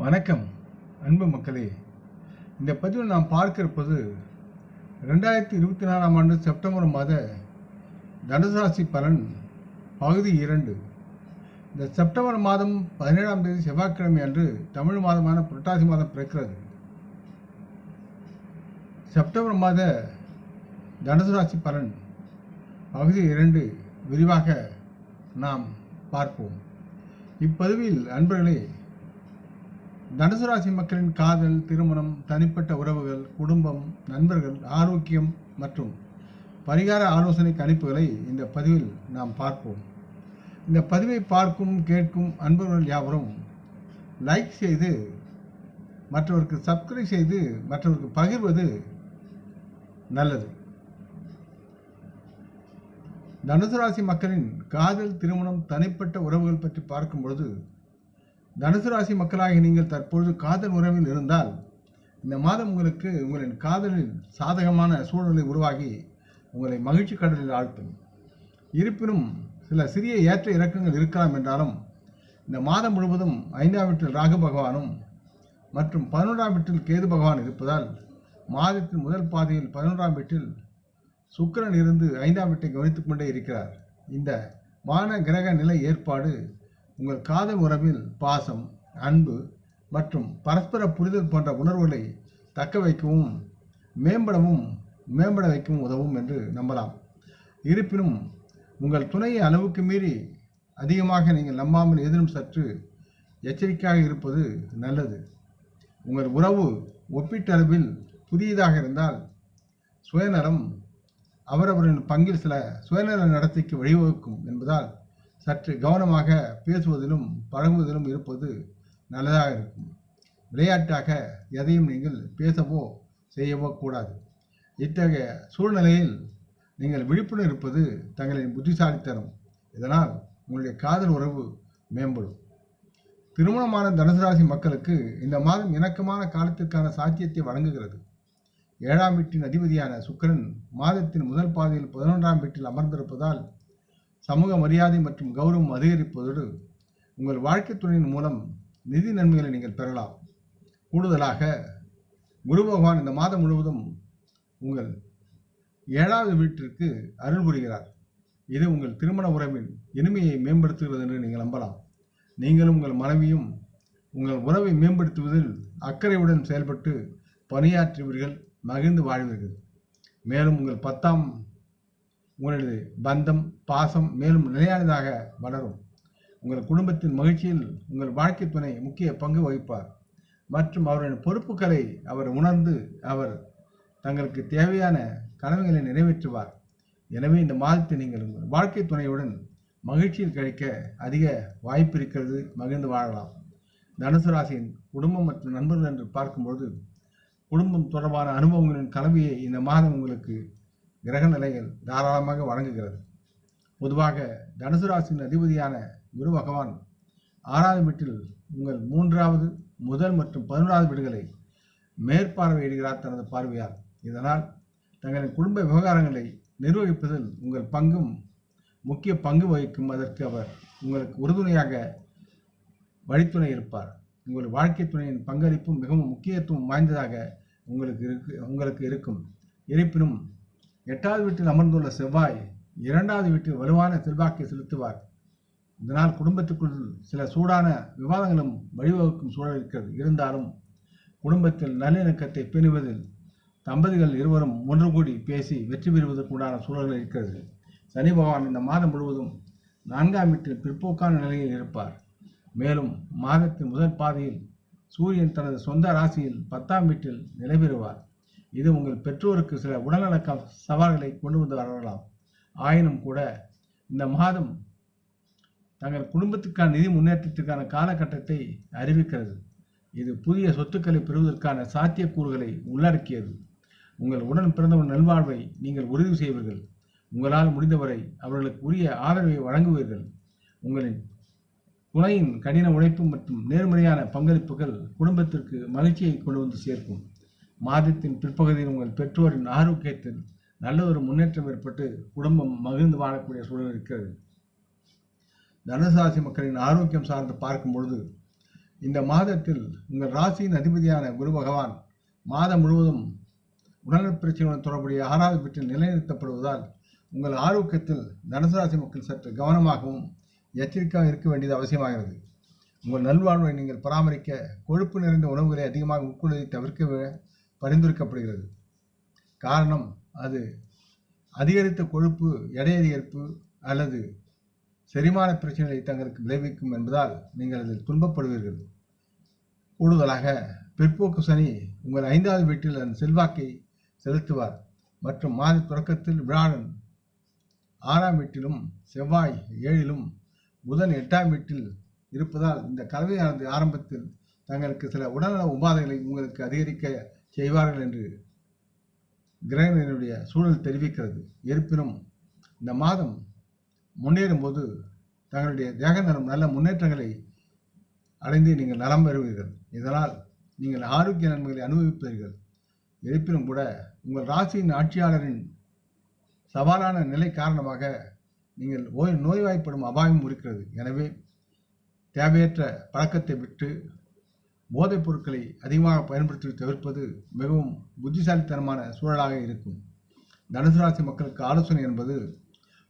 வணக்கம் அன்பு மக்களே. இந்த பதிவில் நாம் பார்க்க இருப்பது 2024ஆம் ஆண்டு செப்டம்பர் மாத தனுசு ராசி பலன் பகுதி 2. இந்த செப்டம்பர் மாதம் 17ஆம் தேதி செவ்வாய்க்கிழமை அன்று தமிழ் மாதமான புரட்டாசி மாதம் பிறக்கிறது. செப்டம்பர் மாத தனுசு ராசி பலன் பகுதி 2 விரிவாக நாம் பார்ப்போம். இப்பதிவில் அன்பர்களே, தனுசு ராசி மக்களின் காதல், திருமணம், தனிப்பட்ட உறவுகள், குடும்பம், நண்பர்கள், ஆரோக்கியம் மற்றும் பரிகார ஆலோசனை கணிப்புகளை இந்த பதிவில் நாம் பார்ப்போம். இந்த பதிவை பார்க்கும் கேட்கும் அன்பர்கள் யாவரும் லைக் செய்து மற்றவருக்கு சப்ஸ்கிரைப் செய்து மற்றவருக்கு பகிர்வது நல்லது. தனுசு ராசி மக்களின் காதல், திருமணம், தனிப்பட்ட உறவுகள் பற்றி பார்க்கும் பொழுது, தனுசு ராசி மக்களாகி நீங்கள் தற்பொழுது காதல் உறவில் இருந்தால் இந்த மாதம் உங்களுக்கு உங்களின் காதலில் சாதகமான சூழ்நிலை உருவாகி உங்களை மகிழ்ச்சி கடலில் ஆழ்த்தும். இருப்பினும் சில சிறிய ஏற்ற இறக்கங்கள் இருக்கலாம் என்றாலும் இந்த மாதம் முழுவதும் 5ஆம் வீட்டில் ராகு பகவானும் மற்றும் 11ஆம் வீட்டில் கேது பகவான் இருப்பதால் மாதத்தின் முதல் பாதையில் 11ஆம் வீட்டில் சுக்கிரன் இருந்து 5ஆம் வீட்டை கவனித்துக் கொண்டே இருக்கிறார். இந்த வான கிரக நிலை ஏற்பாடு உங்கள் காதல் உறவில் பாசம், அன்பு மற்றும் பரஸ்பர புரிதல் போன்ற உணர்வுகளை தக்க வைக்கவும் மேம்பட வைக்கவும் உதவும் என்று நம்பலாம். இருப்பினும் உங்கள் துணையை அளவுக்கு மீறி அதிகமாக நீங்கள் நம்பாமல் ஏதேனும் சற்று எச்சரிக்கையாக இருப்பது நல்லது. உங்கள் உறவு ஒப்பீட்டளவில் புதியதாக இருந்தால் சுயநலம் அவரவரின் பங்கில் சில சுயநல நடத்தைக்கு வழிவகுக்கும் என்பதால் சற்று கவனமாக பேசுவதிலும் பழகுவதிலும் இருப்பது நல்லதாக இருக்கும். விளையாட்டாக எதையும் நீங்கள் பேசவோ செய்யவோ கூடாது. இத்தகைய சூழ்நிலையில் நீங்கள் விழிப்புடன் இருப்பது தங்களின் புத்திசாலித்தனம். இதனால் உங்களுடைய காதல் உறவு மேம்படும். திருமணமான தனுசு ராசி மக்களுக்கு இந்த மாதம் இணக்கமான காலத்திற்கான சாத்தியத்தை வழங்குகிறது. 7ஆம் வீட்டின் அதிபதியான சுக்கிரன் மாதத்தின் முதல் பாதையில் 11ஆம் வீட்டில் அமர்ந்திருப்பதால் சமூக மரியாதை மற்றும் கௌரவம் அதிகரிப்பதோடு உங்கள் வாழ்க்கை துணையின் மூலம் நிதி நன்மைகளை நீங்கள் பெறலாம். கூடுதலாக குரு பகவான் இந்த மாதம் முழுவதும் உங்கள் 7வது வீட்டிற்கு அருள் புரிகிறார். இது உங்கள் திருமண உறவின் இனிமையை மேம்படுத்துகிறது என்று நீங்கள் நம்பலாம். நீங்களும் உங்கள் மனைவியும் உங்கள் உறவை மேம்படுத்துவதில் அக்கறையுடன் செயல்பட்டு பணியாற்றுவீர்கள், மகிழ்ந்து வாழ்வீர்கள். மேலும் உங்கள் 10ஆம் உங்களது பந்தம், பாசம் மேலும் நிலையானதாக வளரும். உங்கள் குடும்பத்தின் மகிழ்ச்சியில் உங்கள் வாழ்க்கை துணை முக்கிய பங்கு வகிப்பார் மற்றும் அவரின் பொறுப்புகளை அவர் உணர்ந்து அவர் தங்களுக்கு தேவையான கடமைகளை நிறைவேற்றுவார். எனவே இந்த மாதத்தை நீங்கள் உங்கள் வாழ்க்கை துணையுடன் மகிழ்ச்சியில் கழிக்க அதிக வாய்ப்பு இருக்கிறது. மகிழ்ந்து வாழலாம். தனுசு ராசியின் குடும்பம் மற்றும் நண்பர்கள் என்று பார்க்கும்போது, குடும்பம் தொடர்பான அனுபவங்களின் கலவையை இந்த மாதம் உங்களுக்கு கிரக நிலைகள் தாராளமாக வழங்குகிறது. பொதுவாக தனுசு ராசியின் அதிபதியான குரு பகவான் 6வது வீட்டில் உங்கள் 3வது, முதல் மற்றும் 11வது வீடுகளை மேற்பார்வையிடுகிறார் தனது பார்வையால். இதனால் தங்களின் குடும்ப விவகாரங்களை நிர்வகிப்பதில் உங்கள் பங்கும் முக்கிய பங்கு வகிக்கும். அதற்கு அவர் உங்களுக்கு உறுதுணையாக வழித்துணை இருப்பார். உங்கள் வாழ்க்கை துணையின் பங்களிப்பும் மிகவும் முக்கியத்துவம் வாய்ந்ததாக உங்களுக்கு இருக்கும். இருப்பினும் 8வது வீட்டில் அமர்ந்துள்ள செவ்வாய் 2வது வீட்டில் வலுவான செல்வாக்கை செலுத்துவார். இதனால் குடும்பத்துக்குள் சில சூடான விவாதங்களும் வழிவகுக்கும் சூழல் இருக்கிறது. இருந்தாலும் குடும்பத்தில் நல்லிணக்கத்தை பேணுவதில் தம்பதிகள் இருவரும் ஒன்று கூடி பேசி வெற்றி பெறுவதற்குண்டான சூழல்கள் இருக்கிறது. சனி பகவான் இந்த மாதம் முழுவதும் 4ஆம் வீட்டில் பிற்போக்கான நிலையில் இருப்பார். மேலும் மாதத்தின் முதல் பாதையில் சூரியன் தனது சொந்த ராசியில் 10ஆம் வீட்டில் நிலை பெறுவார். இது உங்கள் பெற்றோருக்கு சில உடல்நல சவால்களை கொண்டு வந்து வரலாம். ஆயினும் கூட இந்த மாதம் தங்கள் குடும்பத்துக்கான நிதி முன்னேற்றத்திற்கான காலகட்டத்தை அறிவிக்கிறது. இது புதிய சொத்துக்களை பெறுவதற்கான சாத்தியக்கூறுகளை உள்ளடக்கியது. உங்கள் உடன் பிறந்தவர் நல்வாழ்வை நீங்கள் உறுதி செய்வீர்கள். உங்களால் முடிந்தவரை அவர்களுக்கு உரிய ஆதரவை வழங்குவீர்கள். உங்களின் துணையின் கடின உழைப்பு மற்றும் நேர்மறையான பங்களிப்புகள் குடும்பத்திற்கு மகிழ்ச்சியை கொண்டு வந்து சேர்க்கும். மாதத்தின் பிற்பகுதியில் உங்கள் பெற்றோரின் ஆரோக்கியத்தில் நல்ல ஒரு முன்னேற்றம் ஏற்பட்டு குடும்பம் மகிழ்ந்து வாழக்கூடிய சூழல் இருக்கிறது. தனுசு ராசி மக்களின் ஆரோக்கியம் சார்ந்து பார்க்கும் பொழுது இந்த மாதத்தில் உங்கள் ராசியின் அதிபதியான குரு பகவான் மாதம் முழுவதும் உடல்நலப் பிரச்சனையுடன் தொடர்புடைய 6வது வீட்டில் நிலைநிறுத்தப்படுவதால் உங்கள் ஆரோக்கியத்தில் தனுசு ராசி மக்கள் சற்று கவனமாகவும் எச்சரிக்கையாக இருக்க வேண்டியது அவசியமாகிறது. உங்கள் நல்வாழ்வை நீங்கள் பராமரிக்க கொழுப்பு நிறைந்த உணவுகளை அதிகமாக உட்கொள்வதை தவிர்க்க பரிந்துரைக்கப்படுகிறது. காரணம், அது அதிகரித்த கொழுப்பு எடை அதிகரிப்பு அல்லது செரிமான பிரச்சனைகளை தங்களுக்கு விளைவிக்கும் என்பதால் நீங்கள் அதில் துன்பப்படுவீர்கள். கூடுதலாக பிற்போக்கு சனி உங்கள் 5வது வீட்டில் அதன் செல்வாக்கை செலுத்துவார் மற்றும் மாத தொடக்கத்தில் வியாழன் 6ஆம் வீட்டிலும் செவ்வாய் 7லும் புதன் 8ஆம் வீட்டில் இருப்பதால் இந்த கலவையானது ஆரம்பத்தில் தங்களுக்கு சில உடல்நல உபாதைகளை உங்களுக்கு அதிகரிக்க செய்வார்கள் என்று கிரகங்களுடைய சூழல் தெரிவிக்கிறது. இருப்பினும் இந்த மாதம் முன்னேறும் போது தங்களுடைய தேக நலம் நல்ல முன்னேற்றங்களை அடைந்து நீங்கள் நலம் பெறுவீர்கள். இதனால் நீங்கள் ஆரோக்கிய நன்மைகளை அனுபவிப்பீர்கள். இருப்பினும் கூட உங்கள் ராசியின் ஆட்சியாளரின் சவாலான நிலை காரணமாக நீங்கள் நோய்வாய்ப்படும் அபாயம் இருக்கிறது. எனவே தேவையற்ற பழக்கத்தை விட்டு போதைப் பொருட்களை அதிகமாக பயன்படுத்தி தவிர்ப்பது மிகவும் புத்திசாலித்தனமான சூழலாக இருக்கும். தனுசு ராசி மக்களுக்கு ஆலோசனை என்பது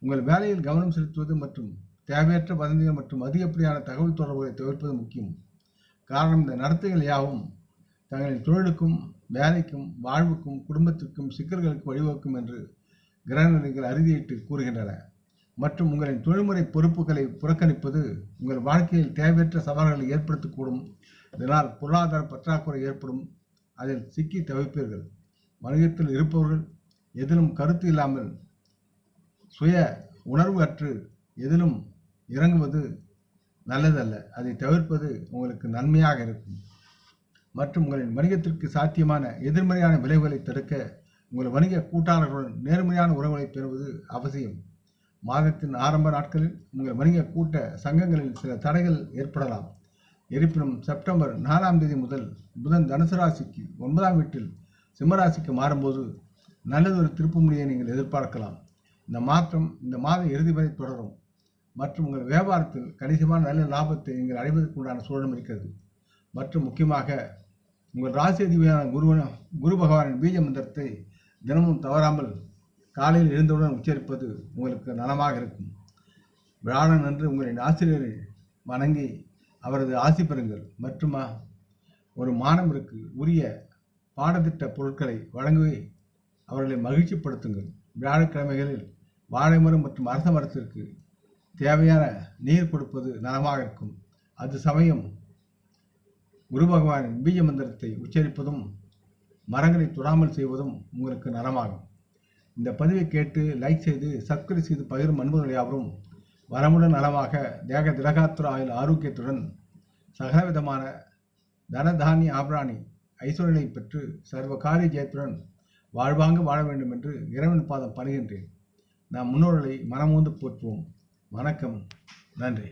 உங்கள் வேலையில் கவனம் செலுத்துவது மற்றும் தேவையற்ற வதந்திகள் மற்றும் அதிகப்படியான தகவல் தொடர்புகளை தவிர்ப்பது முக்கியம். காரணம், இந்த நடத்தைகள் யாவும் தங்களின் தொழிலுக்கும் வேலைக்கும் வாழ்வுக்கும் குடும்பத்திற்கும் சிக்கல்களுக்கு வழிவகுக்கும் என்று கிரகநிலைகள் அறுதியிட்டு கூறுகின்றன. மற்றும் உங்களின் தொழில்முறை பொறுப்புகளை புறக்கணிப்பது உங்கள் வாழ்க்கையில் தேவையற்ற சவால்களை ஏற்படுத்தக்கூடும். இதனால் பொருளாதார பற்றாக்குறை ஏற்படும். அதில் சிக்கி தவிப்பீர்கள். வணிகத்தில் இருப்பவர்கள் எதிலும் கருத்து இல்லாமல் சுய உணர்வு அற்று எதிலும் இறங்குவது நல்லதல்ல. அதை தவிர்ப்பது உங்களுக்கு நன்மையாக இருக்கும். மற்றும் உங்களின் வணிகத்திற்கு சாத்தியமான எதிர்மறையான விளைவுகளை தடுக்க உங்கள் வணிக கூட்டாளர்களுடன் நேர்மையான உறவுகளை பெறுவது அவசியம். மாதத்தின் ஆரம்ப நாட்களில் உங்கள் வணிக கூட்ட சங்கங்களில் சில தடைகள் ஏற்படலாம். இருப்பினும் செப்டம்பர் 4ஆம் தேதி முதல் புதன் தனுசு ராசிக்கு 9ஆம் வீட்டில் சிம்மராசிக்கு மாறும்போது நல்லதொரு திருப்புமுனையை நீங்கள் எதிர்பார்க்கலாம். இந்த மாற்றம் இந்த மாத இறுதி வரை தொடரும் மற்றும் உங்கள் வியாபாரத்தில் கணிசமான நல்ல லாபத்தை நீங்கள் அடைவதற்கு உண்டான சூழலும் இருக்கிறது. மற்றும் முக்கியமாக உங்கள் ராசி அதிபதியான குரு பகவானின் பீஜ மந்திரத்தை தினமும் தவறாமல் காலையில் எழுந்தவுடன் உச்சரிப்பது உங்களுக்கு நலமாக இருக்கும். வியாழன் அன்று உங்களின் ஆசிரியரை வணங்கி அவரது ஆசி பெறுங்கள். மற்றும் ஒரு மாணவருக்கு உரிய பாடத்திட்ட பொருட்களை வழங்கி அவர்களை மகிழ்ச்சிப்படுத்துங்கள். வியாழக்கிழமைகளில் வாழை மரம் மற்றும் அரச மரத்திற்கு தேவையான நீர் கொடுப்பது நலமாக இருக்கும். அது சமயம் குரு பகவானின் பீஜ மந்திரத்தை உச்சரிப்பதும் மரங்களை தொடாமல் செய்வதும் உங்களுக்கு நலமாகும். இந்த பதிவை கேட்டு லைக் செய்து சப்ஸ்கிரைப் செய்து பகிரும் அன்பர்கள் யாவரும் வரமுடன் நலமாக தேக திரகாத்திர ஆயுள் ஆரோக்கியத்துடன் சகலவிதமான தனதானிய ஆபராணி ஐஸ்வர்யனை பெற்று சர்வ காரிய ஜெயத்துடன் வாழ்வாங்க வாழ வேண்டும் என்று இறைவன் பாதம் பணிகின்றேன். நாம் முன்னோர்களை மனமூந்து போற்றுவோம். வணக்கம். நன்றி.